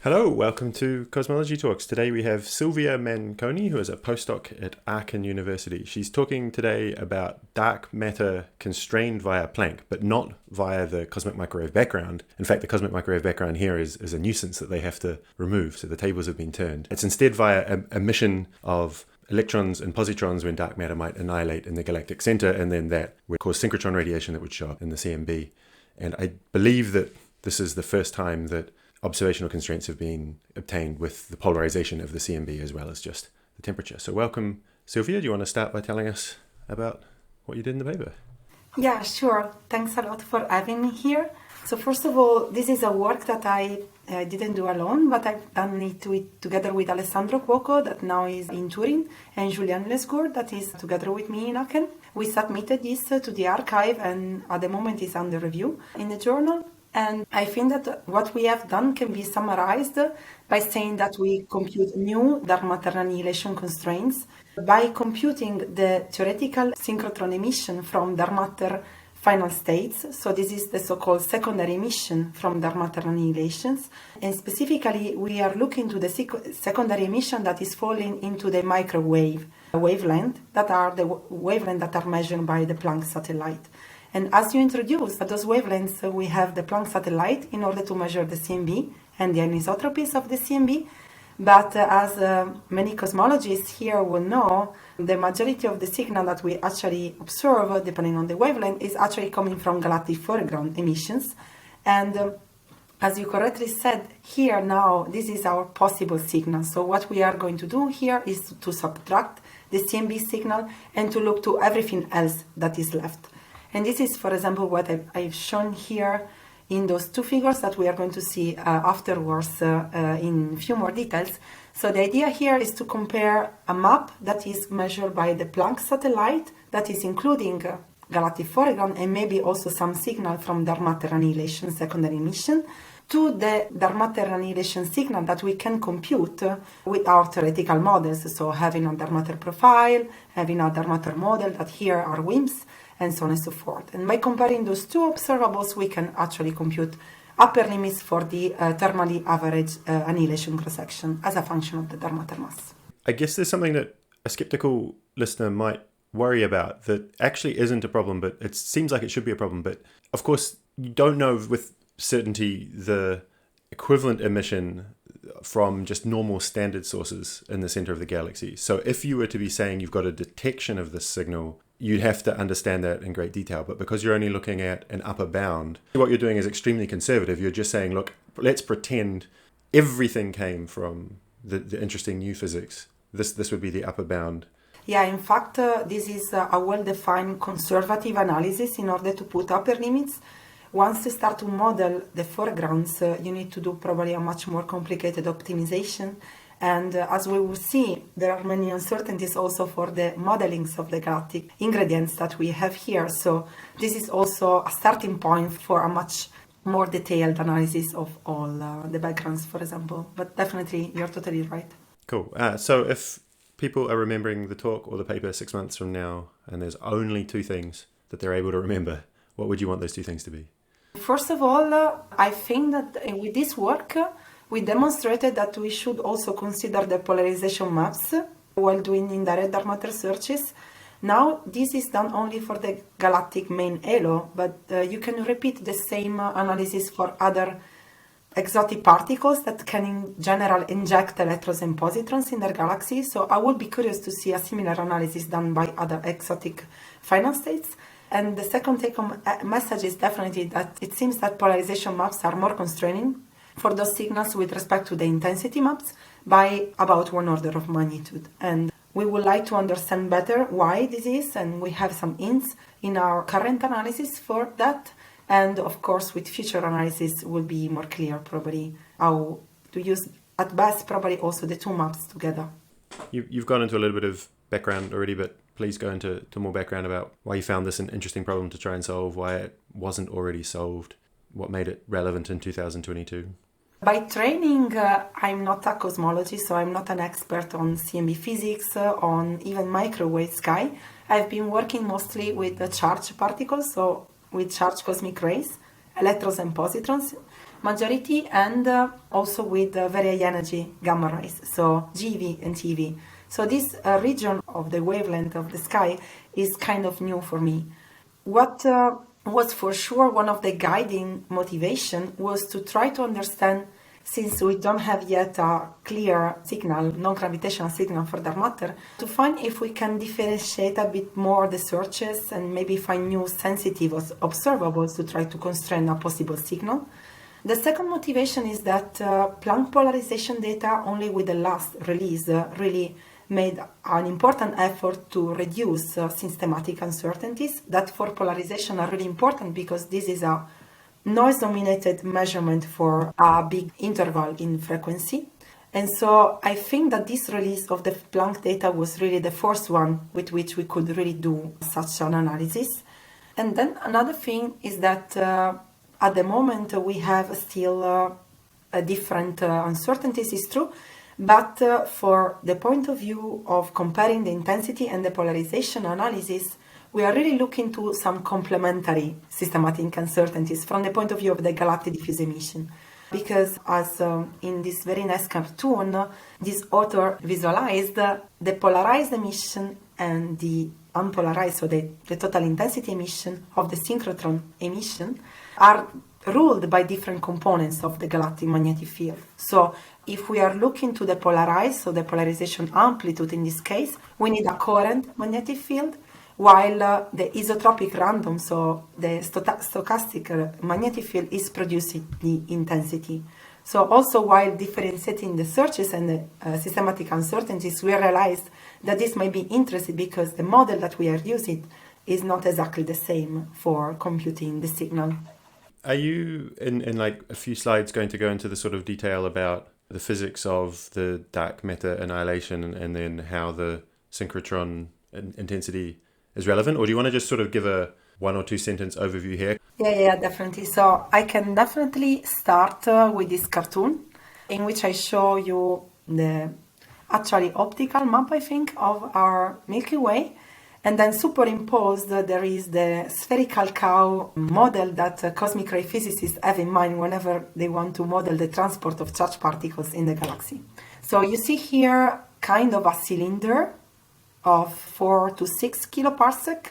Hello, welcome to Cosmology Talks. Today we have Silvia Manconi, who is a postdoc at Aachen University. She's talking today about dark matter constrained via Planck, but not via the cosmic microwave background. In fact, the cosmic microwave background here is a nuisance that they have to remove, so the tables have been turned. It's instead via emission of electrons and positrons when dark matter might annihilate in the galactic center, and then that would cause synchrotron radiation that would show up in the CMB. And I believe that this is the first time that observational constraints have been obtained with the polarization of the CMB as well as just the temperature. So welcome, Silvia. Do you want to start by telling us about what you did in the paper? Yeah, sure. Thanks a lot for having me here. So first of all, this is a work that I didn't do alone, but I've done it together with Alessandro Cuoco, that now is in Turin, and Julian Lescourt, that is together with me in Aachen. We submitted this to the archive, and at the moment is under review in the journal. And I think that what we have done can be summarized by saying that we compute new dark matter annihilation constraints by computing the theoretical synchrotron emission from dark matter final states. So this is the so-called secondary emission from dark matter annihilations. And specifically, we are looking to the secondary emission that is falling into the microwave wavelength, that are the wavelength that are measured by the Planck satellite. And as you introduced, at those wavelengths, we have the Planck satellite in order to measure the CMB and the anisotropies of the CMB. But as many cosmologists here will know, the majority of the signal that we actually observe, depending on the wavelength, is actually coming from galactic foreground emissions. And as you correctly said, here now, this is our possible signal. So what we are going to do here is to subtract the CMB signal and to look to everything else that is left. And this is, for example, what I've shown here in those two figures that we are going to see afterwards in a few more details. So the idea here is to compare a map that is measured by the Planck satellite, that is including galactic foreground and maybe also some signal from dark matter annihilation secondary emission, to the dark matter annihilation signal that we can compute with our theoretical models. So having a dark matter profile, having a dark matter model that here are WIMPs, and so on and so forth. And by comparing those two observables, we can actually compute upper limits for the thermally average annihilation cross-section as a function of the dark matter mass. I guess there's something that a skeptical listener might worry about that actually isn't a problem, but it seems like it should be a problem. But of course, you don't know with certainty the equivalent emission from just normal standard sources in the center of the galaxy. So if you were to be saying you've got a detection of this signal, you'd have to understand that in great detail. But because you're only looking at an upper bound, what you're doing is extremely conservative. You're just saying, look, let's pretend everything came from the interesting new physics. This would be the upper bound. Yeah, in fact, this is a well-defined conservative analysis in order to put upper limits. Once you start to model the foregrounds, you need to do probably a much more complicated optimization. And as we will see, there are many uncertainties also for the modelings of the galactic ingredients that we have here. So this is also a starting point for a much more detailed analysis of all the backgrounds, for example. But definitely, you're totally right. Cool. So if people are remembering the talk or the paper 6 months from now, and there's only two things that they're able to remember, what would you want those two things to be? First of all, I think that with this work, we demonstrated that we should also consider the polarization maps while doing indirect dark matter searches. Now, this is done only for the galactic main halo, but you can repeat the same analysis for other exotic particles that can in general inject electrons and positrons in their galaxy. So I would be curious to see a similar analysis done by other exotic final states. And the second take-home message is definitely that it seems that polarization maps are more constraining for those signals with respect to the intensity maps by about 1 order of magnitude. And we would like to understand better why this is, and we have some hints in our current analysis for that. And of course, with future analysis will be more clear probably how to use, at best, probably also the two maps together. You've gone into a little bit of background already, but please go into more background about why you found this an interesting problem to try and solve, why it wasn't already solved, what made it relevant in 2022. By training, I'm not a cosmologist, so I'm not an expert on CMB physics, on even microwave sky. I've been working mostly with the charged particles, so with charged cosmic rays, electrons and positrons. majority, and also with very high energy gamma rays, so GeV and TeV. So this region of the wavelength of the sky is kind of new for me. What was for sure one of the guiding motivation was to try to understand, since we don't have yet a clear signal, non-gravitational signal for dark matter, to find if we can differentiate a bit more the searches and maybe find new sensitive observables to try to constrain a possible signal. The second motivation is that Planck polarization data, only with the last release, really made an important effort to reduce systematic uncertainties that for polarization are really important because this is a noise-dominated measurement for a big interval in frequency. And so I think that this release of the Planck data was really the first one with which we could really do such an analysis. And then another thing is that at the moment we have still different uncertainties, is true, but for the point of view of comparing the intensity and the polarization analysis, we are really looking to some complementary systematic uncertainties from the point of view of the galactic diffuse emission. Because as in this very nice cartoon, this author visualized the polarized emission and the unpolarized, so the total intensity emission of the synchrotron emission are ruled by different components of the galactic magnetic field. So if we are looking to the polarized, so the polarization amplitude in this case, we need a coherent magnetic field, while the isotropic random, so the stochastic magnetic field, is producing the intensity. So also while differentiating the searches and the systematic uncertainties, we realized that this might be interesting because the model that we are using is not exactly the same for computing the signal. Are you, in like a few slides, going to go into the sort of detail about the physics of the dark matter annihilation and then how the synchrotron intensity is relevant? Or do you want to just sort of give a 1 or 2 sentence overview here? Yeah, definitely. So I can definitely start with this cartoon in which I show you the actually optical map, I think, of our Milky Way. And then superimposed, there is the spherical cow model that cosmic ray physicists have in mind whenever they want to model the transport of charged particles in the galaxy. So you see here kind of a cylinder of 4 to 6 kiloparsec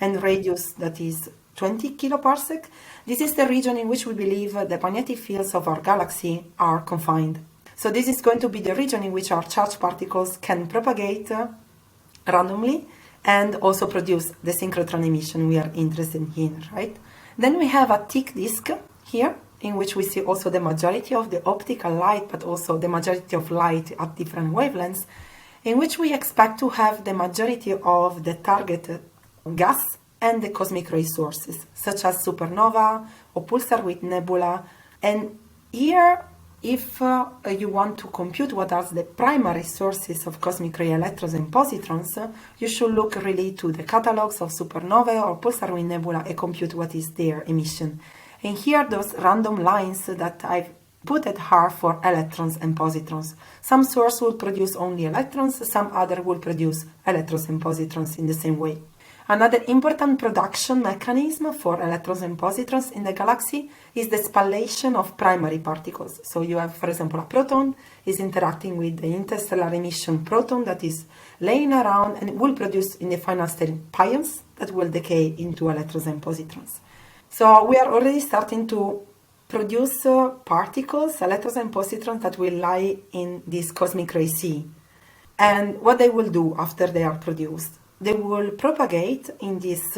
and radius that is 20 kiloparsec. This is the region in which we believe the magnetic fields of our galaxy are confined. So this is going to be the region in which our charged particles can propagate randomly and also produce the synchrotron emission we are interested in, right? Then we have a thick disk here, in which we see also the majority of the optical light, but also the majority of light at different wavelengths, in which we expect to have the majority of the target gas and the cosmic ray sources, such as supernova or pulsar with nebula. And here, if you want to compute what are the primary sources of cosmic ray electrons and positrons, you should look really to the catalogs of supernova or pulsar with nebula and compute what is their emission. And here those random lines that I've put are for electrons and positrons. Some source will produce only electrons, some other will produce electrons and positrons in the same way. Another important production mechanism for electrons and positrons in the galaxy is the spallation of primary particles. So you have, for example, a proton is interacting with the interstellar emission proton that is laying around and will produce in the final state pions that will decay into electrons and positrons. So we are already starting to produce particles, electrons and positrons that will lie in this cosmic ray sea. And what they will do after they are produced? They will propagate in this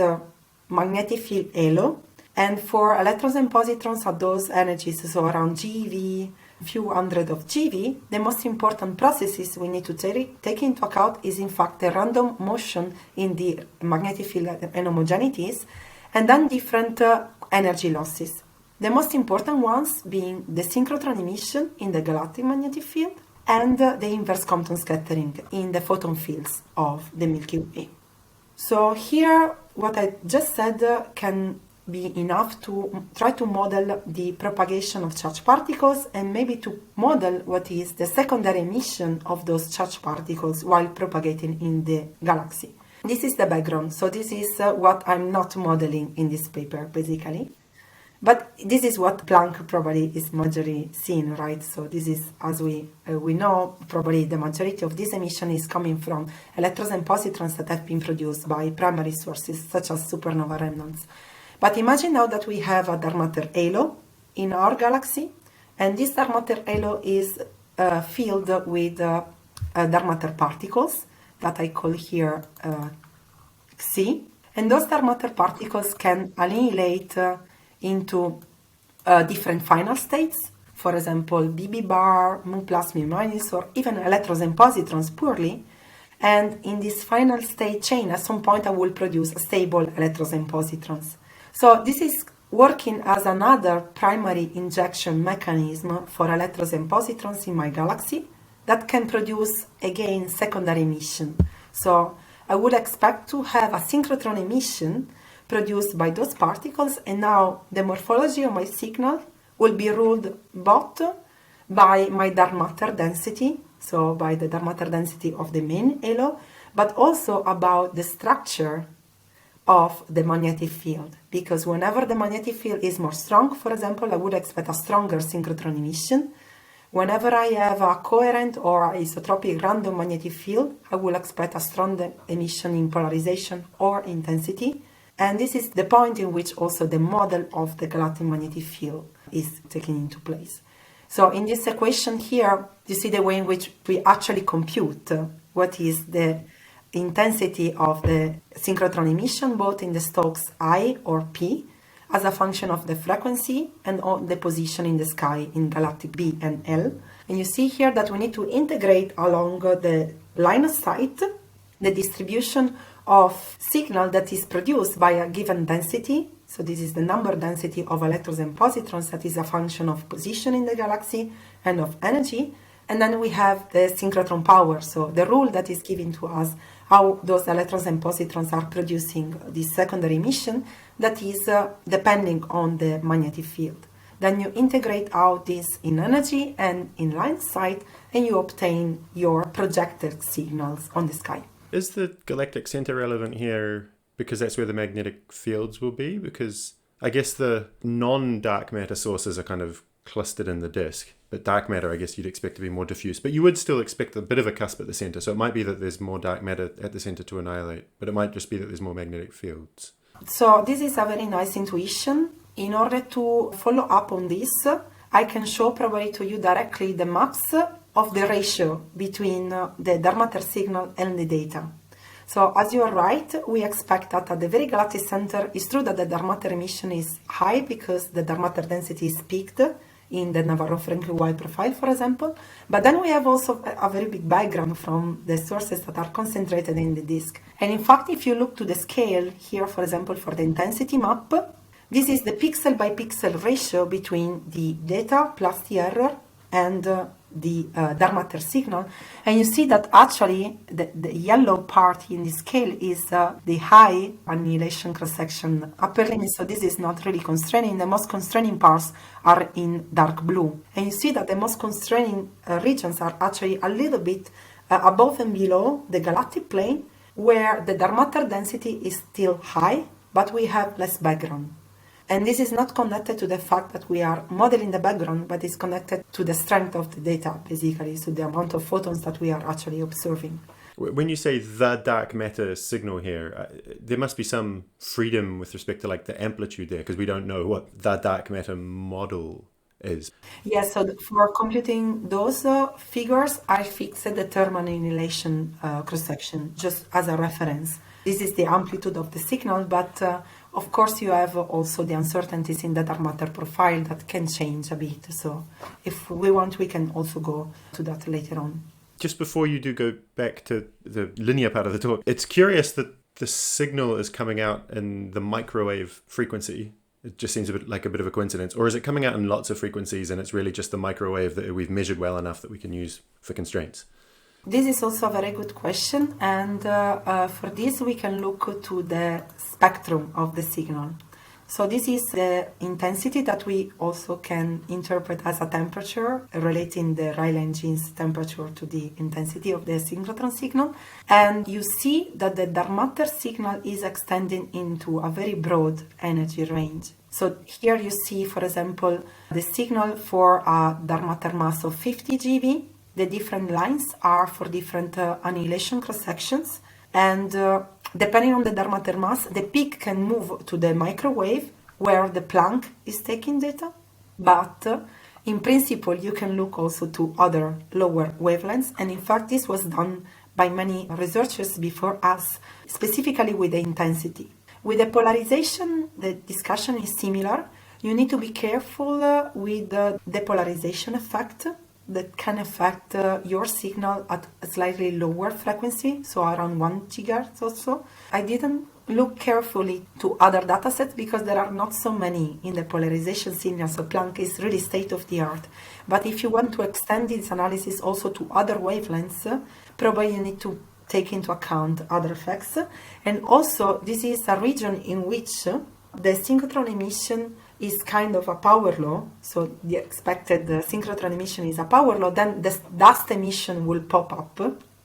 magnetic field halo, and for electrons and positrons at those energies, so around GeV, few hundred of GeV, the most important processes we need to take into account is in fact the random motion in the magnetic field and homogeneities, and then different energy losses. The most important ones being the synchrotron emission in the galactic magnetic field, and the inverse Compton scattering in the photon fields of the Milky Way. So here, what I just said can be enough to try to model the propagation of charged particles and maybe to model what is the secondary emission of those charged particles while propagating in the galaxy. This is the background. So this is what I'm not modeling in this paper, basically. But this is what Planck probably is majorly seen, right? So this is, as we know, probably the majority of this emission is coming from electrons and positrons that have been produced by primary sources such as supernova remnants. But imagine now that we have a dark matter halo in our galaxy, and this dark matter halo is filled with dark matter particles that I call here Xi. And those dark matter particles can annihilate into different final states, for example, BB bar, mu plus, mu minus, or even electrons and positrons purely. And in this final state chain, at some point I will produce stable electrons and positrons. So this is working as another primary injection mechanism for electrons and positrons in my galaxy that can produce, again, secondary emission. So I would expect to have a synchrotron emission produced by those particles, and now the morphology of my signal will be ruled both by my dark matter density, so by the dark matter density of the main halo, but also about the structure of the magnetic field. Because whenever the magnetic field is more strong, for example, I would expect a stronger synchrotron emission. Whenever I have a coherent or isotropic random magnetic field, I will expect a stronger emission in polarization or intensity. And this is the point in which also the model of the galactic magnetic field is taken into place. So in this equation here, you see the way in which we actually compute what is the intensity of the synchrotron emission, both in the Stokes I or P, as a function of the frequency and of the position in the sky in galactic B and L. And you see here that we need to integrate along the line of sight the distribution of signal that is produced by a given density. So this is the number density of electrons and positrons that is a function of position in the galaxy and of energy. And then we have the synchrotron power, so the rule that is given to us how those electrons and positrons are producing this secondary emission that is depending on the magnetic field. Then you integrate out this in energy and in line of sight, and you obtain your projected signals on the sky. Is the galactic center relevant here because that's where the magnetic fields will be? Because I guess the non-dark matter sources are kind of clustered in the disk, but dark matter, I guess you'd expect to be more diffuse. But you would still expect a bit of a cusp at the center. So it might be that there's more dark matter at the center to annihilate, but it might just be that there's more magnetic fields. So this is a very nice intuition. In order to follow up on this, I can show probably to you directly the maps of the ratio between the dark matter signal and the data. So as you are right, we expect that at the very galactic center, it's true that the dark matter emission is high because the dark matter density is peaked in the Navarro-Frankel-White profile, for example. But then we have also a very big background from the sources that are concentrated in the disk. And in fact, if you look to the scale here, for example, for the intensity map, this is the pixel by pixel ratio between the data plus the error and the dark matter signal. And you see that actually the yellow part in the scale is the high annihilation cross-section upper limit. So this is not really constraining. The most constraining parts are in dark blue. And you see that the most constraining regions are actually a little bit above and below the galactic plane, where the dark matter density is still high, but we have less background. And this is not connected to the fact that we are modeling the background, but it's connected to the strength of the data, basically, so the amount of photons that we are actually observing. When you say the dark matter signal here, there must be some freedom with respect to like the amplitude there, because we don't know what the dark matter model is. Yes, so for computing those figures, I fixed the thermal annihilation cross-section just as a reference. This is the amplitude of the signal, but of course you have also the uncertainties in the dark matter profile that can change a bit. So if we want, we can also go to that later on. Just before you do go back to the linear part of the talk, it's curious that the signal is coming out in the microwave frequency. It just seems a bit of a coincidence. Or is it coming out in lots of frequencies and it's really just the microwave that we've measured well enough that we can use for constraints? This is also a very good question, and for this we can look to the spectrum of the signal. So this is the intensity that we also can interpret as a temperature, relating the Rayleigh engine's temperature to the intensity of the synchrotron signal. And you see that the dark matter signal is extending into a very broad energy range. So here you see, for example, the signal for a dark matter mass of 50 GeV. The different lines are for different annihilation cross-sections. And depending on the dark matter mass, the peak can move to the microwave where the Planck is taking data. But in principle, you can look also to other lower wavelengths. And in fact, this was done by many researchers before us, specifically with the intensity. With the polarization, the discussion is similar. You need to be careful with the depolarization effect that can affect your signal at a slightly lower frequency, so around 1 gigahertz or so. I didn't look carefully to other datasets because there are not so many in the polarization signal, so Planck is really state of the art. But if you want to extend this analysis also to other wavelengths, probably you need to take into account other effects. And also, this is a region in which the synchrotron emission is kind of a power law. So the expected synchrotron emission is a power law. Then the dust emission will pop up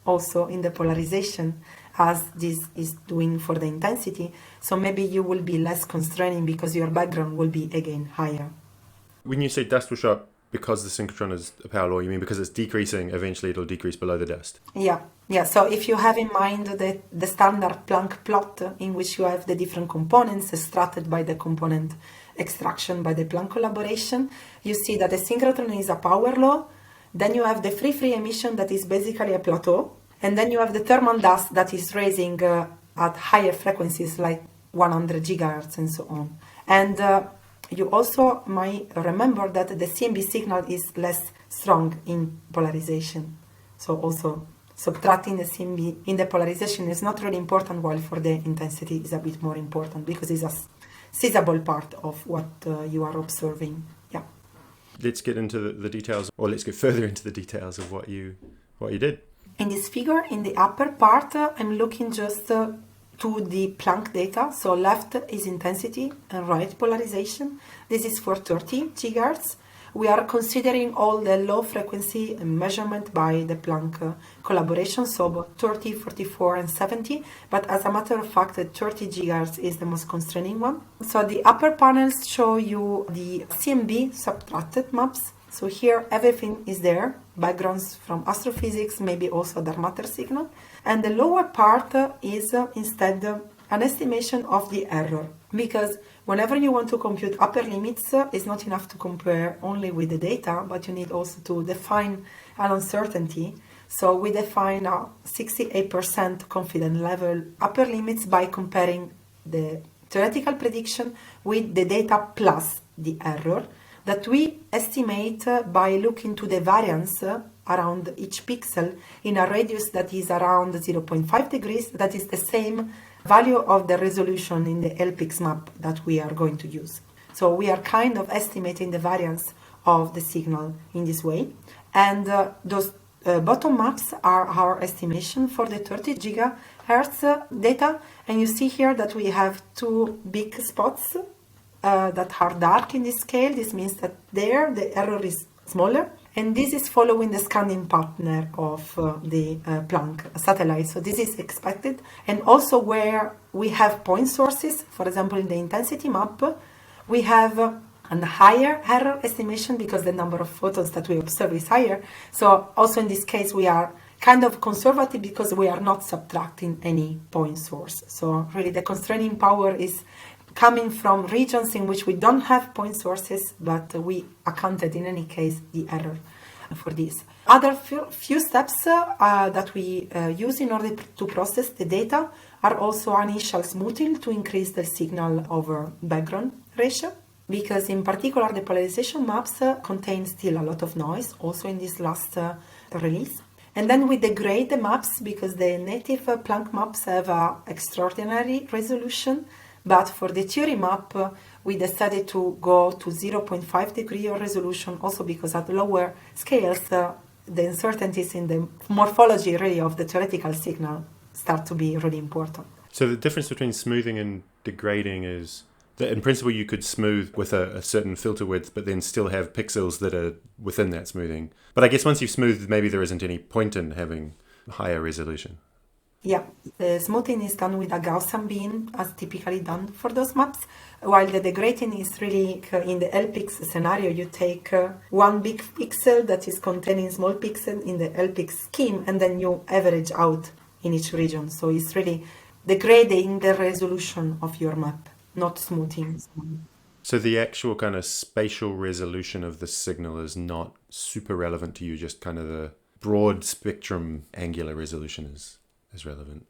also in the polarization as this is doing for the intensity. So maybe you will be less constraining because your background will be again higher. When you say dust will show up because the synchrotron is a power law, you mean because it's decreasing, eventually it'll decrease below the dust? Yeah. So if you have in mind the standard Planck plot in which you have the different components extracted by the component extraction by the Planck collaboration, you see that the synchrotron is a power law. Then you have the free emission that is basically a plateau. And then you have the thermal dust that is raising at higher frequencies like 100 gigahertz and so on. And you also might remember that the CMB signal is less strong in polarization. So also subtracting the CMB in the polarization is not really important, while for the intensity is a bit more important because it's a sizable part of what you are observing. Yeah. Let's get into the details, or let's get further into the details of what you did. In this figure, in the upper part, I'm looking just to the Planck data. So left is intensity and right polarization. This is for 30 gigahertz. We are considering all the low frequency measurement by the Planck collaboration, so 30, 44, and 70. But as a matter of fact, 30 gigahertz is the most constraining one. So the upper panels show you the CMB subtracted maps. So here everything is there, backgrounds from astrophysics, maybe also dark matter signal. And the lower part is instead an estimation of the error. Because whenever you want to compute upper limits, it's not enough to compare only with the data, but you need also to define an uncertainty. So we define a 68% confidence level upper limits by comparing the theoretical prediction with the data plus the error, that we estimate by looking to the variance around each pixel in a radius that is around 0.5 degrees. That is the same value of the resolution in the LPX map that we are going to use. So we are kind of estimating the variance of the signal in this way. And those bottom maps are our estimation for the 30 gigahertz data. And you see here that we have two big spots that are dark in this scale. This means that there the error is smaller, and this is following the scanning pattern of the Planck satellite. So this is expected. And also where we have point sources, for example in the intensity map, we have a higher error estimation because the number of photons that we observe is higher. So also in this case we are kind of conservative because we are not subtracting any point source. So really the constraining power is coming from regions in which we don't have point sources, but we accounted in any case the error for this. Other few steps that we use in order to process the data are also initial smoothing to increase the signal over background ratio, because in particular the polarization maps contain still a lot of noise, also in this last release. And then we degrade the maps because the native Planck maps have an extraordinary resolution. But for the theory map, we decided to go to 0.5 degree of resolution, also because at lower scales, the uncertainties in the morphology really of the theoretical signal start to be really important. So the difference between smoothing and degrading is that in principle you could smooth with a certain filter width, but then still have pixels that are within that smoothing. But I guess once you've smoothed, maybe there isn't any point in having higher resolution. Yeah, the smoothing is done with a Gaussian beam, as typically done for those maps, while the degrading is really in the LPX scenario. You take one big pixel that is containing small pixel in the LPX scheme, and then you average out in each region. So it's really degrading the resolution of your map, not smoothing. So the actual kind of spatial resolution of the signal is not super relevant to you, just kind of the broad spectrum angular resolution is relevant.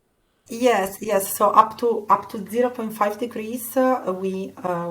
Yes, yes. So up to 0.5 degrees,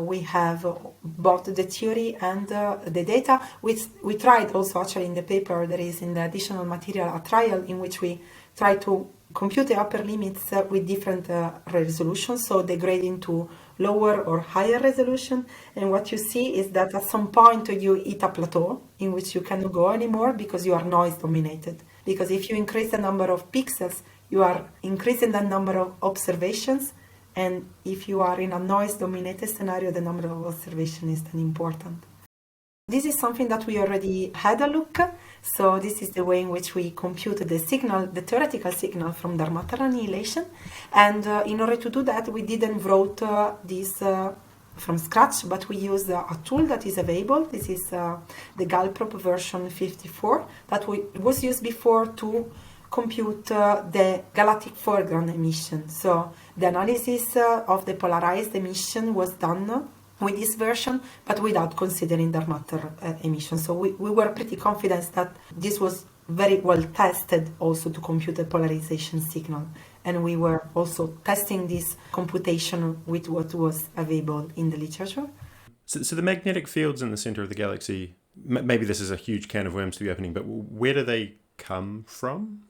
we have both the theory and the data. We tried also actually in the paper there is in the additional material a trial in which we try to compute the upper limits with different resolutions, so degrading to lower or higher resolution. And what you see is that at some point you hit a plateau in which you cannot go anymore because you are noise dominated. Because if you increase the number of pixels, you are increasing the number of observations, and if you are in a noise-dominated scenario, the number of observations is then important. This is something that we already had a look. So this is the way in which we compute the signal, the theoretical signal from dark matter annihilation. And in order to do that, we didn't wrote this from scratch, but we used a tool that is available. This is the Galprop version 54 that was used before to compute the galactic foreground emission. So the analysis of the polarized emission was done with this version, but without considering dark matter emission. So we were pretty confident that this was very well tested also to compute the polarization signal. And we were also testing this computation with what was available in the literature. So the magnetic fields in the center of the galaxy, maybe this is a huge can of worms to be opening, but where do they come from?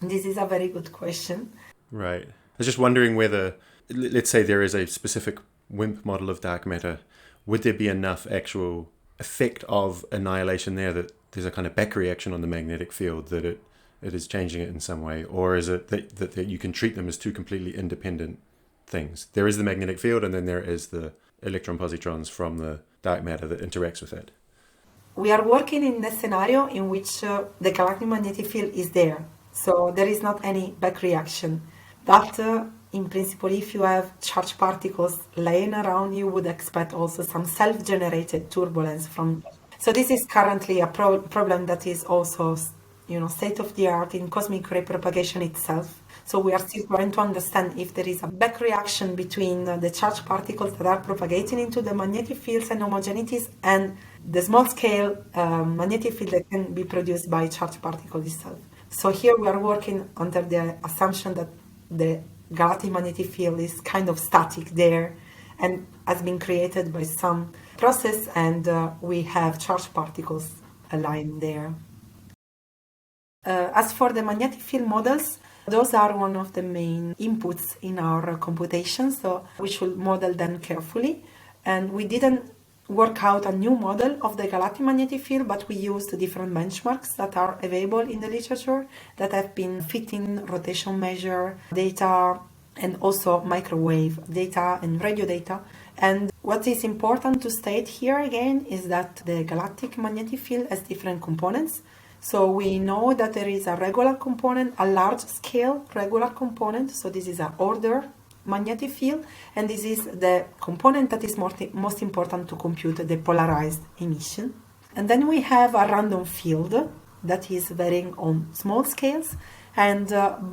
This is a very good question. Right. I was just wondering whether, let's say there is a specific WIMP model of dark matter, would there be enough actual effect of annihilation there that there's a kind of back reaction on the magnetic field that it is changing it in some way? Or is it that you can treat them as two completely independent things? There is the magnetic field, and then there is the electron positrons from the dark matter that interacts with it. We are working in the scenario in which the galactic magnetic field is there. So there is not any back reaction. But in principle, if you have charged particles laying around, you would expect also some self-generated turbulence from. So this is currently a problem that is also, state of the art in cosmic ray propagation itself. So we are still trying to understand if there is a back reaction between the charged particles that are propagating into the magnetic fields and homogeneities and the small-scale magnetic field that can be produced by charged particles itself. So here we are working under the assumption that the galactic magnetic field is kind of static there and has been created by some process, and we have charged particles aligned there. As for the magnetic field models, those are one of the main inputs in our computation, so we should model them carefully. And we didn't work out a new model of the galactic magnetic field, but we used different benchmarks that are available in the literature that have been fitting rotation measure data and also microwave data and radio data. And what is important to state here again is that the galactic magnetic field has different components. So we know that there is a regular component, a large scale regular component. So this is an order magnetic field, and this is the component that is most important to compute the polarized emission. And then we have a random field that is varying on small scales, and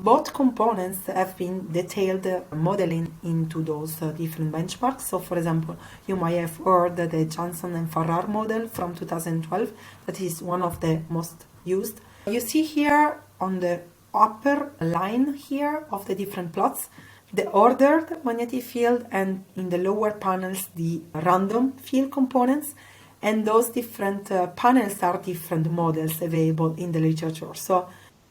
both components have been detailed modeling into those different benchmarks. So for example, you might have heard the Johnson and Farrar model from 2012 that is one of the most used. You see here on the upper line here of the different plots the ordered magnetic field, and in the lower panels the random field components, and those different panels are different models available in the literature. So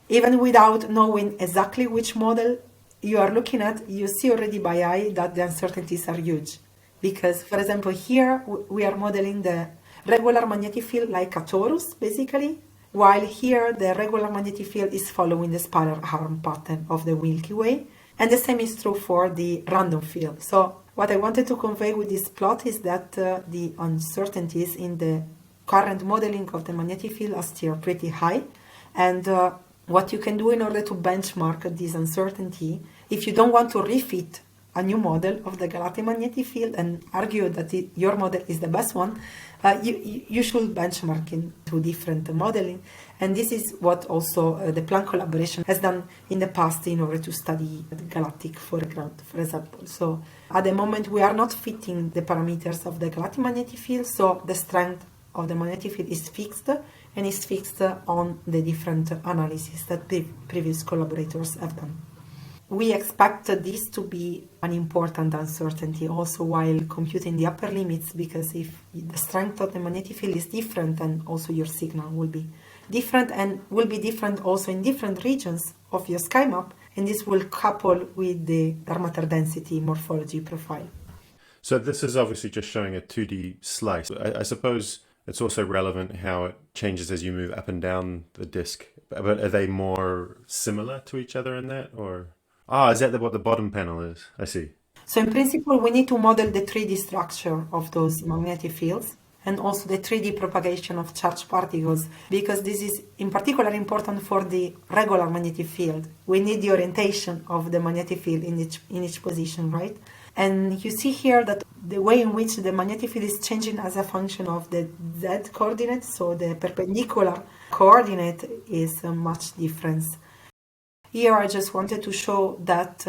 even without knowing exactly which model you are looking at, you see already by eye that the uncertainties are huge. Because, for example, here we are modeling the regular magnetic field like a torus, basically, while here the regular magnetic field is following the spiral arm pattern of the Milky Way. And the same is true for the random field. So what I wanted to convey with this plot is that the uncertainties in the current modeling of the magnetic field are still pretty high. And what you can do in order to benchmark this uncertainty, if you don't want to refit a new model of the galactic magnetic field and argue that your model is the best one, you should benchmark into different modeling. And this is what also the Planck collaboration has done in the past in order to study the galactic foreground, for example. So at the moment, we are not fitting the parameters of the galactic magnetic field, so the strength of the magnetic field is fixed, and is fixed on the different analyses that previous collaborators have done. We expect this to be an important uncertainty also while computing the upper limits, because if the strength of the magnetic field is different, then also your signal will be different, and will be different also in different regions of your sky map, and this will couple with the dark matter density morphology profile. So this is obviously just showing a 2D slice. I suppose it's also relevant how it changes as you move up and down the disk. But are they more similar to each other in that, or? Is that what the bottom panel is? I see. So in principle, we need to model the 3D structure of those magnetic fields and also the 3D propagation of charged particles, because this is in particular important for the regular magnetic field. We need the orientation of the magnetic field in each position, right? And you see here that the way in which the magnetic field is changing as a function of the z coordinate, so the perpendicular coordinate, is much different. Here I just wanted to show that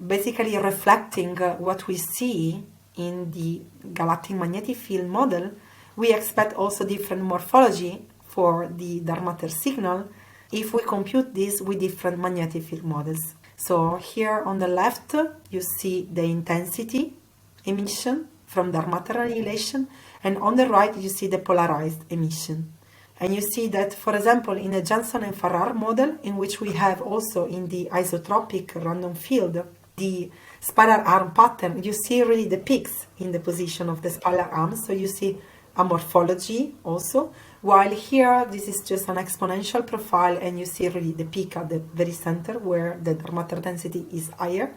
basically reflecting what we see in the galactic magnetic field model, we expect also different morphology for the dark matter signal if we compute this with different magnetic field models. So here on the left, you see the intensity emission from dark matter annihilation, and on the right, you see the polarized emission. And you see that, for example, in the Jensen and Farrar model, in which we have also in the isotropic random field, the spiral arm pattern, you see really the peaks in the position of the spiral arms. So you see a morphology also, while here this is just an exponential profile, and you see really the peak at the very center where the dark matter density is higher.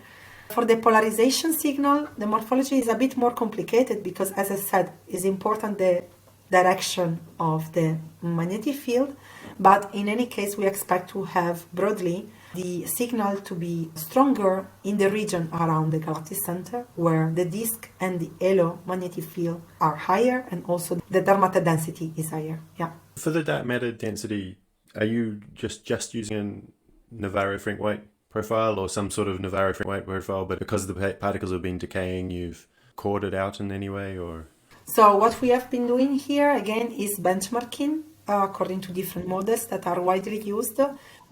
For the polarization signal, the morphology is a bit more complicated because, as I said, it's important the direction of the magnetic field, but in any case we expect to have broadly the signal to be stronger in the region around the galactic center, where the disk and the halo magnetic field are higher, and also the dark matter density is higher. Yeah. For the dark matter density, are you just using a Navarro-Frank-White profile or some sort of Navarro-Frank-White profile, but because the particles have been decaying, you've caught it out in any way, or? So what we have been doing here again is benchmarking according to different models that are widely used,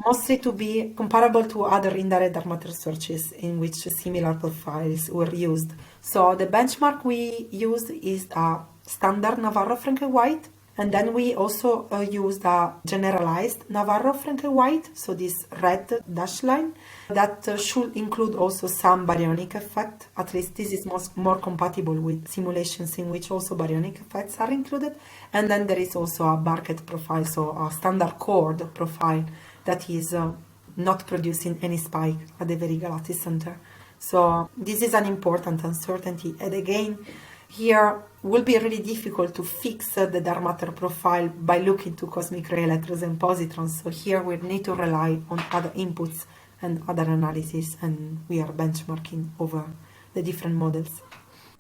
mostly to be comparable to other indirect dark matter searches in which similar profiles were used. So the benchmark we used is a standard Navarro-Frank-White, and then we also used a generalized Navarro-Frank-White, so this red dashed line, that should include also some baryonic effect. At least this is more compatible with simulations in which also baryonic effects are included. And then there is also a Barkett profile, so a standard chord profile that is not producing any spike at the very galactic center. So this is an important uncertainty. And again, here will be really difficult to fix the dark matter profile by looking to cosmic ray electrons and positrons. So here we need to rely on other inputs and other analysis, and we are benchmarking over the different models.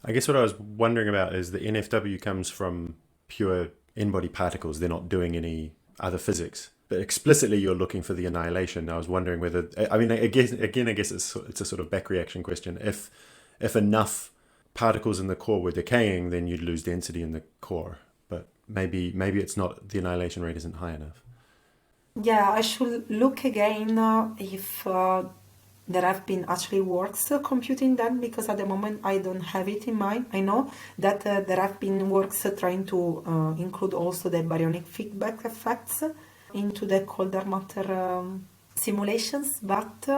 I guess what I was wondering about is the NFW comes from pure in-body particles. They're not doing any other physics. But explicitly, you're looking for the annihilation. I was wondering whether, I mean, I guess it's a sort of back reaction question. If enough particles in the core were decaying, then you'd lose density in the core. But maybe it's not, the annihilation rate isn't high enough. Yeah, I should look again if there have been actually works computing that, because at the moment I don't have it in mind. I know that there have been works trying to include also the baryonic feedback effects into the cold dark matter simulations, but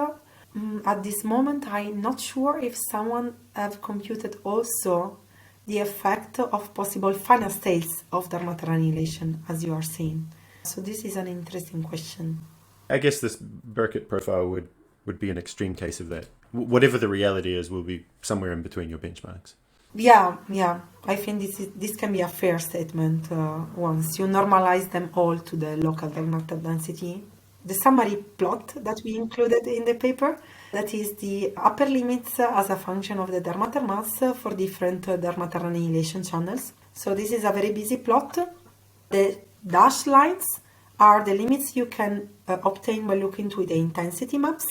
at this moment I'm not sure if someone have computed also the effect of possible final states of dark matter annihilation, as you are saying. So this is an interesting question. I guess this Barkett profile would be an extreme case of that. Whatever the reality is will be somewhere in between your benchmarks. Yeah. I think this can be a fair statement once you normalize them all to the local dark matter density. the summary plot that we included in the paper. That is the upper limits as a function of the dark matter mass for different dark matter annihilation channels. So this is a very busy plot. The dashed lines are the limits you can obtain by looking to the intensity maps,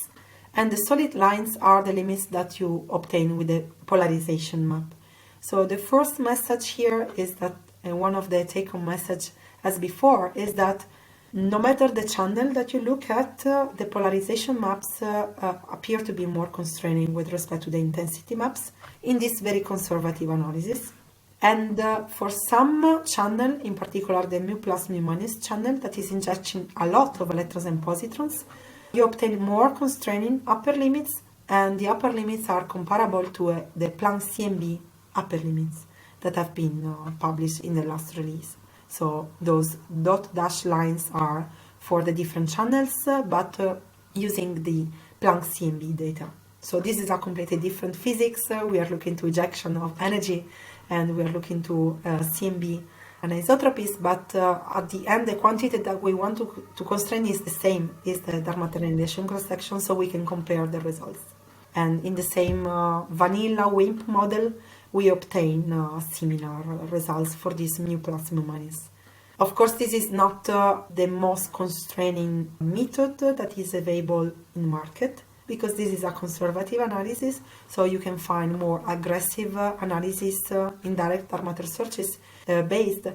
and the solid lines are the limits that you obtain with the polarization map. So the first message here is that, one of the take-home message as before, is that no matter the channel that you look at, the polarization maps appear to be more constraining with respect to the intensity maps in this very conservative analysis. And for some channel, in particular the mu plus mu minus channel that is injecting a lot of electrons and positrons, you obtain more constraining upper limits, and the upper limits are comparable to the Planck CMB upper limits that have been published in the last release. So those dot dash lines are for the different channels, but using the Planck CMB data. So this is a completely different physics. We are looking to ejection of energy, and we are looking to CMB anisotropies, but at the end, the quantity that we want to constrain is the same, is the dark matter annihilation cross-section, so we can compare the results. And in the same vanilla WIMP model, we obtain similar results for this mu plus mu minus. Of course, this is not the most constraining method that is available in market, because this is a conservative analysis, so you can find more aggressive analysis in direct dark matter searches based,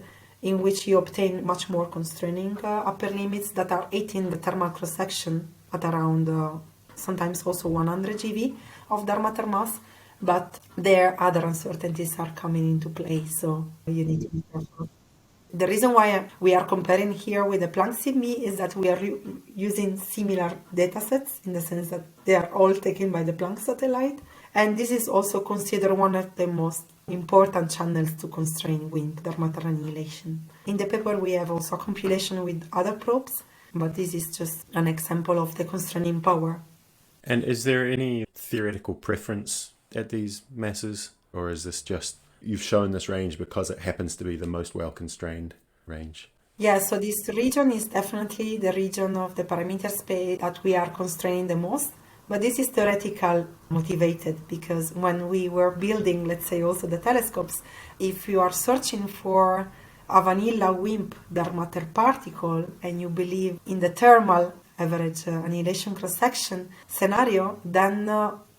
in which you obtain much more constraining upper limits that are 18 the thermal cross-section at around sometimes also 100 GeV of dark matter mass, but there other uncertainties are coming into play, so you need to be careful. The reason why we are comparing here with the Planck CMB is that we are using similar datasets, in the sense that they are all taken by the Planck satellite, and this is also considered one of the most important channels to constrain wind dark matter annihilation. In the paper we have also a compilation with other probes, but this is just an example of the constraining power. And is there any theoretical preference at these masses, or is this just you've shown this range because it happens to be the most well-constrained range? Yeah, so this region is definitely the region of the parameter space that we are constraining the most, but this is theoretical motivated, because when we were building, let's say, also the telescopes, if you are searching for a vanilla WIMP dark matter particle and you believe in the thermal average annihilation cross-section scenario, then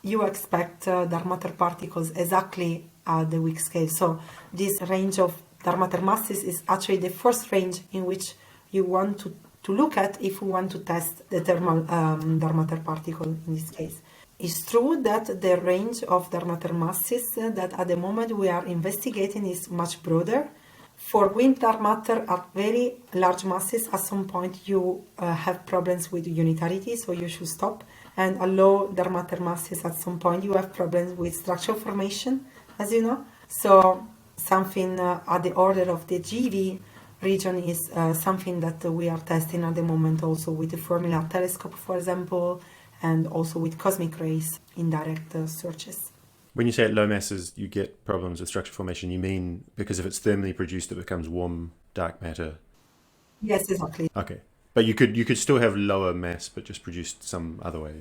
you expect dark matter particles exactly at the weak scale. So this range of dark matter masses is actually the first range in which you want to look at if you want to test the thermal dark matter particle in this case. It's true that the range of dark matter masses that at the moment we are investigating is much broader. For WIMP dark matter at very large masses, at some point you have problems with unitarity, so you should stop. And at low dark matter masses, at some point you have problems with structural formation, as you know. So something at the order of the GeV region is something that we are testing at the moment also with the Fermi-Lab telescope, for example, and also with cosmic rays in direct searches. When you say at low masses you get problems with structure formation, you mean because if it's thermally produced it becomes warm dark matter? Yes, exactly. Okay. But you could still have lower mass but just produced some other way.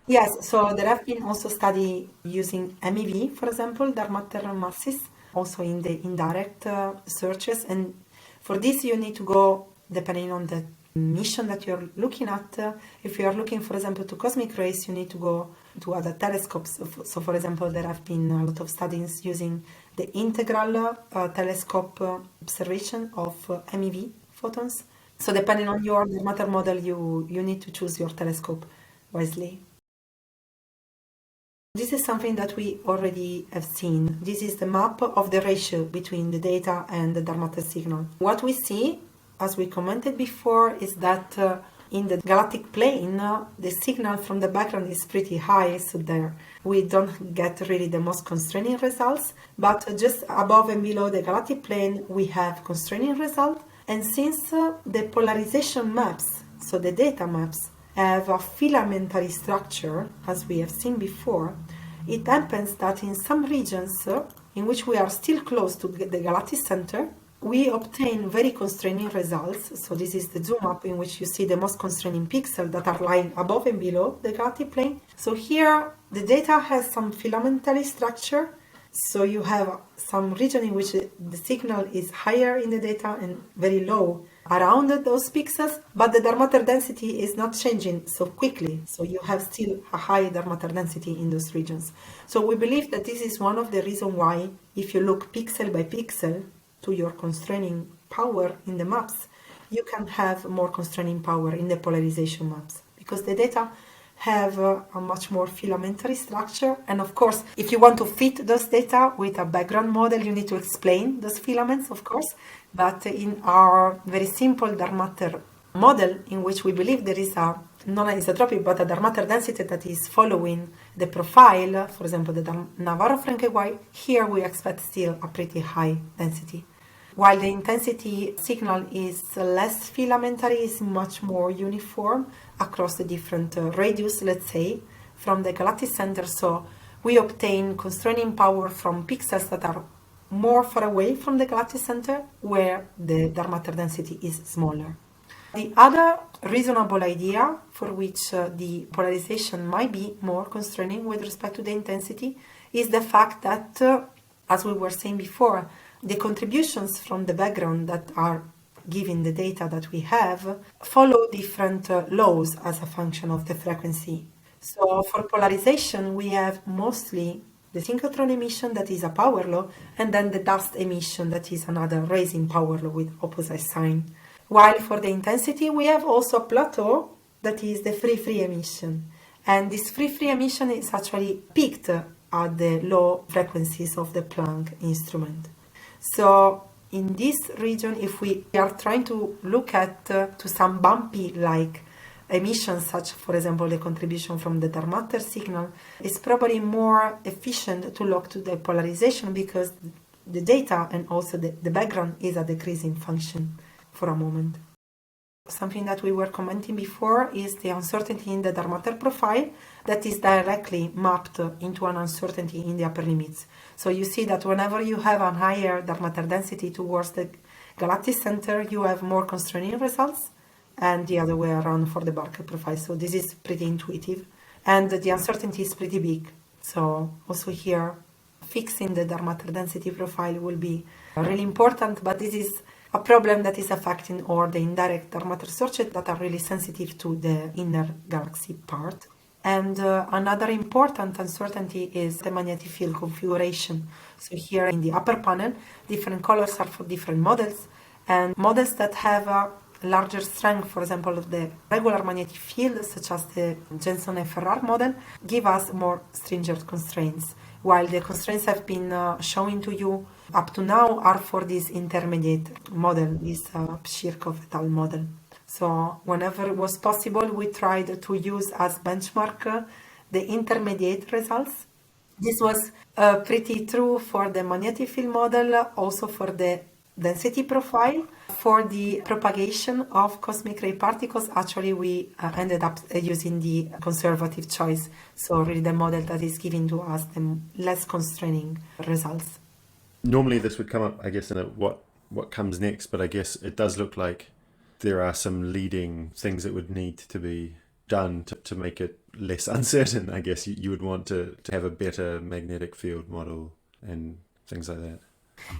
Yes, so there have been also studies using MEV, for example, dark matter masses, also in the indirect searches. And for this you need to go, depending on the mission that you're looking at. If you are looking, for example, to cosmic rays, you need to go to other telescopes. So, for example, there have been a lot of studies using the integral telescope observation of MEV photons. So, depending on your dark matter model, you need to choose your telescope wisely. This is something that we already have seen. This is the map of the ratio between the data and the dark matter signal. What we see, as we commented before, is that in the galactic plane, the signal from the background is pretty high, so there we don't get really the most constraining results, but just above and below the galactic plane we have constraining results. And since the polarization maps, so the data maps, have a filamentary structure, as we have seen before, it happens that in some regions in which we are still close to the galactic center, we obtain very constraining results. So this is the zoom up in which you see the most constraining pixels that are lying above and below the galactic plane. So here the data has some filamentary structure. So you have some region in which the signal is higher in the data and very low around those pixels, but the dark matter density is not changing so quickly. So you have still a high dark matter density in those regions. So we believe that this is one of the reasons why, if you look pixel by pixel to your constraining power in the maps, you can have more constraining power in the polarization maps, because the data have a much more filamentary structure. And of course, if you want to fit those data with a background model, you need to explain those filaments, of course. But in our very simple dark matter model, in which we believe there is a non-isotropic but a dark matter density that is following the profile, for example, the Navarro-Franke Y, here we expect still a pretty high density. While the intensity signal is less filamentary, is much more uniform across the different radius, let's say, from the galactic center. So we obtain constraining power from pixels that are more far away from the galactic center, where the dark matter density is smaller. The other reasonable idea for which the polarization might be more constraining with respect to the intensity is the fact that, as we were saying before, the contributions from the background that are given the data that we have follow different laws as a function of the frequency. So for polarization, we have mostly the synchrotron emission, that is a power law, and then the dust emission, that is another rising power law with opposite sign. While for the intensity, we have also a plateau, that is the free emission. And this free emission is actually peaked at the low frequencies of the Planck instrument. So in this region, if we are trying to look at to some bumpy like emissions, such for example the contribution from the dark matter signal, it's probably more efficient to look to the polarization, because the data and also the background is a decreasing function for a moment. Something that we were commenting before is the uncertainty in the dark matter profile that is directly mapped into an uncertainty in the upper limits. So you see that whenever you have a higher dark matter density towards the galactic center, you have more constraining results, and the other way around for the Barker profile. So this is pretty intuitive, and the uncertainty is pretty big. So also here, fixing the dark matter density profile will be really important, but this is a problem that is affecting all the indirect dark matter sources that are really sensitive to the inner galaxy part. And another important uncertainty is the magnetic field configuration. So here in the upper panel, different colors are for different models, and models that have a larger strength, for example, of the regular magnetic field, such as the Jensen and Ferrar model, give us more stringent constraints, while the constraints have been shown to you up to now are for this intermediate model, this Pshirkov et al. Model. So whenever it was possible, we tried to use as benchmark the intermediate results. This was pretty true for the magnetic field model, also for the density profile. For the propagation of cosmic ray particles, actually we ended up using the conservative choice, so really the model that is giving to us the less constraining results. Normally this would come up, I guess, in what comes next, but I guess it does look like there are some leading things that would need to be done to make it less uncertain. I guess you would want to have a better magnetic field model and things like that.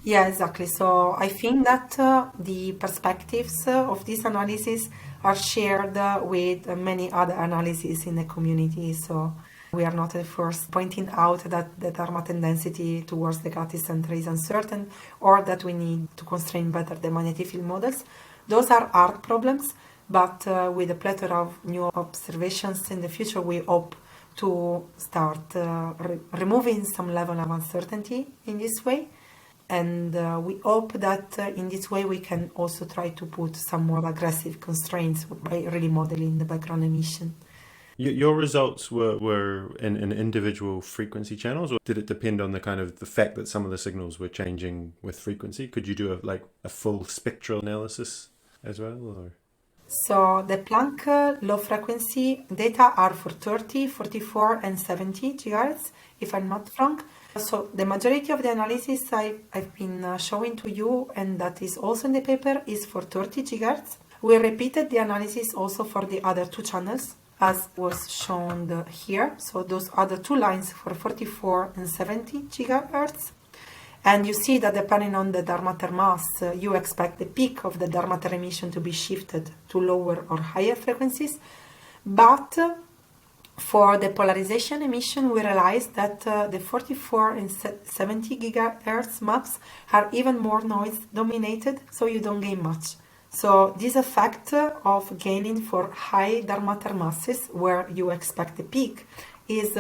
Yeah, exactly. So I think that the perspectives of this analysis are shared with many other analyses in the community. So we are not at first pointing out that the dark matter density towards the galactic center is uncertain, or that we need to constrain better the magnetic field models. Those are hard problems, but with a plethora of new observations in the future, we hope to start removing some level of uncertainty in this way. And we hope that in this way we can also try to put some more aggressive constraints by really modeling the background emission. Your results were in individual frequency channels, or did it depend on the fact that some of the signals were changing with frequency? Could you do a full spectral analysis as well? Or? So the Planck low frequency data are for 30, 44 and 70 GHz, if I'm not wrong. So the majority of the analysis I've been showing to you, and that is also in the paper, is for 30 gigahertz. We repeated the analysis also for the other two channels, as was shown here. So those other two lines for 44 and 70 gigahertz. And you see that depending on the dark matter mass, you expect the peak of the dark matter emission to be shifted to lower or higher frequencies. But for the polarization emission, we realized that the 44 and 70 gigahertz maps are even more noise dominated, so you don't gain much. So this effect of gaining for high dark matter masses, where you expect the peak, is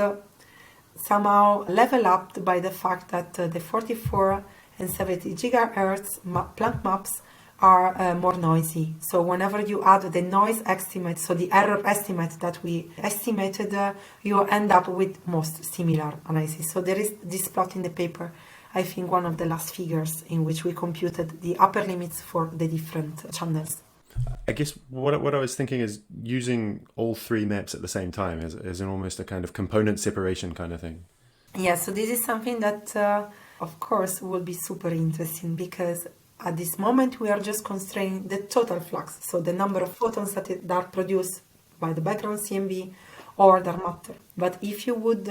somehow leveled up by the fact that the 44 and 70 gigahertz Planck maps are more noisy. So whenever you add the noise estimate, so the error estimate that we estimated, you end up with most similar analysis. So there is this plot in the paper, I think one of the last figures, in which we computed the upper limits for the different channels. I guess what I was thinking is using all three maps at the same time as an almost a kind of component separation kind of thing. Yeah, so this is something that, of course, will be super interesting, because at this moment we are just constraining the total flux, so the number of photons that are produced by the background CMB or dark matter. But if you would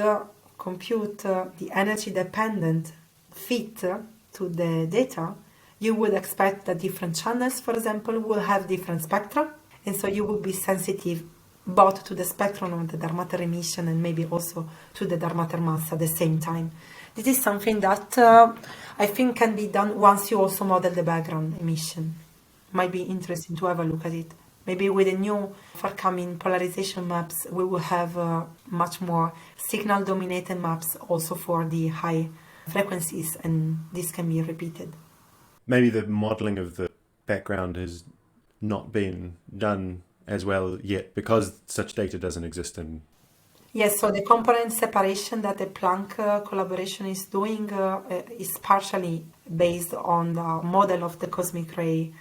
compute the energy dependent fit to the data, you would expect that different channels, for example, will have different spectra, and so you would be sensitive both to the spectrum of the dark matter emission and maybe also to the dark matter mass at the same time. This is something that I think can be done once you also model the background emission. Might be interesting to have a look at it. Maybe with the new forthcoming polarization maps, we will have much more signal-dominated maps also for the high frequencies, and this can be repeated. Maybe the modeling of the background has not been done as well yet because such data doesn't exist in. Yes, so the component separation that the Planck collaboration is doing is partially based on the model of the cosmic ray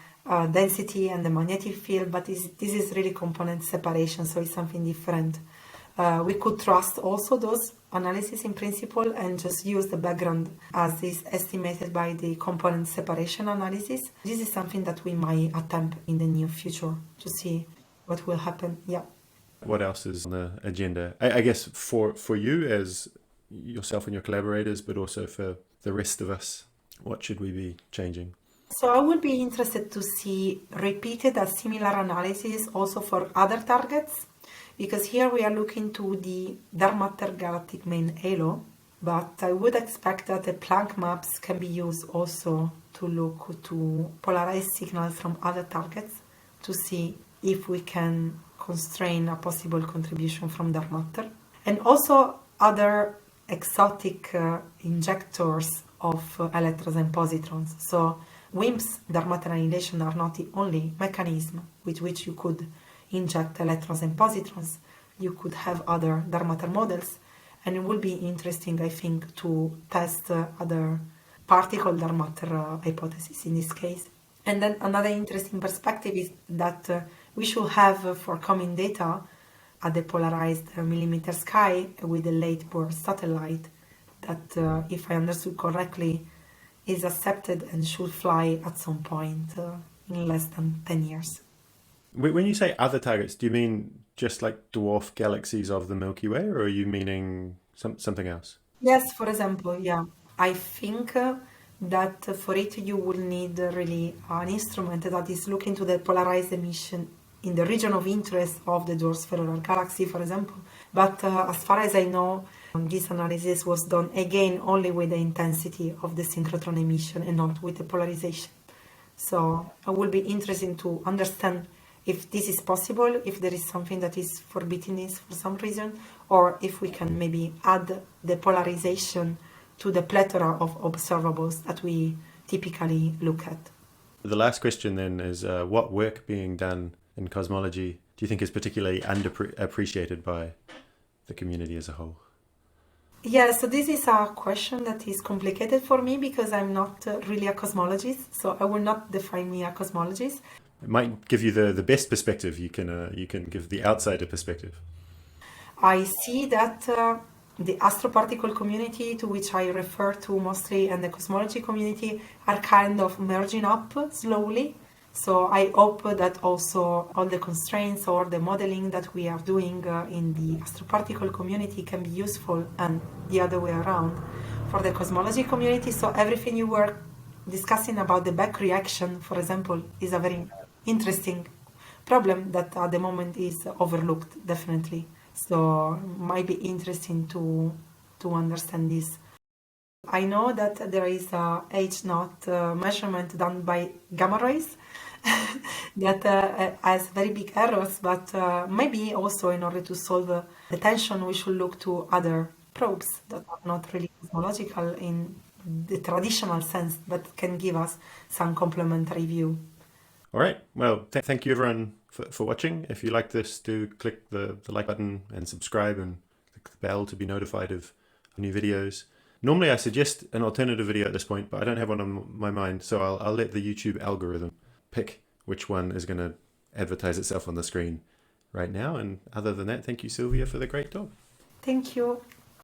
density and the magnetic field, but this is really component separation, so it's something different. We could trust also those analysis in principle and just use the background as is estimated by the component separation analysis. This is something that we might attempt in the near future to see what will happen. Yeah. What else is on the agenda? I guess for you as yourself and your collaborators, but also for the rest of us, what should we be changing? So I would be interested to see repeated a similar analysis also for other targets, because here we are looking to the dark matter galactic main halo, but I would expect that the Planck maps can be used also to look to polarized signals from other targets to see if we can constrain a possible contribution from dark matter. And also other exotic injectors of electrons and positrons. So WIMPs, dark matter annihilation, are not the only mechanism with which you could inject electrons and positrons. You could have other dark matter models, and it will be interesting, I think, to test other particle dark matter hypotheses in this case. And then another interesting perspective is that we should have forthcoming data at the polarized millimeter sky with the late burst satellite that, if I understood correctly, is accepted and should fly at some point in less than 10 years. When you say other targets, do you mean just like dwarf galaxies of the Milky Way, or are you meaning something else? Yes, for example, yeah. I think that for it you will need really an instrument that is looking to the polarized emission in the region of interest of the dwarf spherular galaxy, for example. But as far as I know, this analysis was done again only with the intensity of the synchrotron emission and not with the polarization. So it will be interesting to understand if this is possible, if there is something that is forbidding this for some reason, or if we can maybe add the polarization to the plethora of observables that we typically look at. The last question then is what work being done in cosmology do you think is particularly underappreciated by the community as a whole? Yeah, so this is a question that is complicated for me because I'm not really a cosmologist, so I will not define me a cosmologist. It might give you the best perspective. You can give the outsider perspective. I see that the astroparticle community, to which I refer to mostly, and the cosmology community are kind of merging up slowly. So I hope that also all the constraints or the modeling that we are doing in the astroparticle community can be useful, and the other way around for the cosmology community. So everything you were discussing about the back reaction, for example, is a very interesting problem that at the moment is overlooked, definitely. So might be interesting to understand this. I know that there is a H0 measurement done by gamma rays that has very big errors, but maybe also in order to solve the tension, we should look to other probes that are not really cosmological in the traditional sense, but can give us some complementary view. All right. Well, thank you everyone for watching. If you like this, do click the like button and subscribe and click the bell to be notified of new videos. Normally I suggest an alternative video at this point, but I don't have one on my mind, so I'll let the YouTube algorithm pick which one is going to advertise itself on the screen right now. And other than that, thank you, Silvia, for the great talk. Thank you.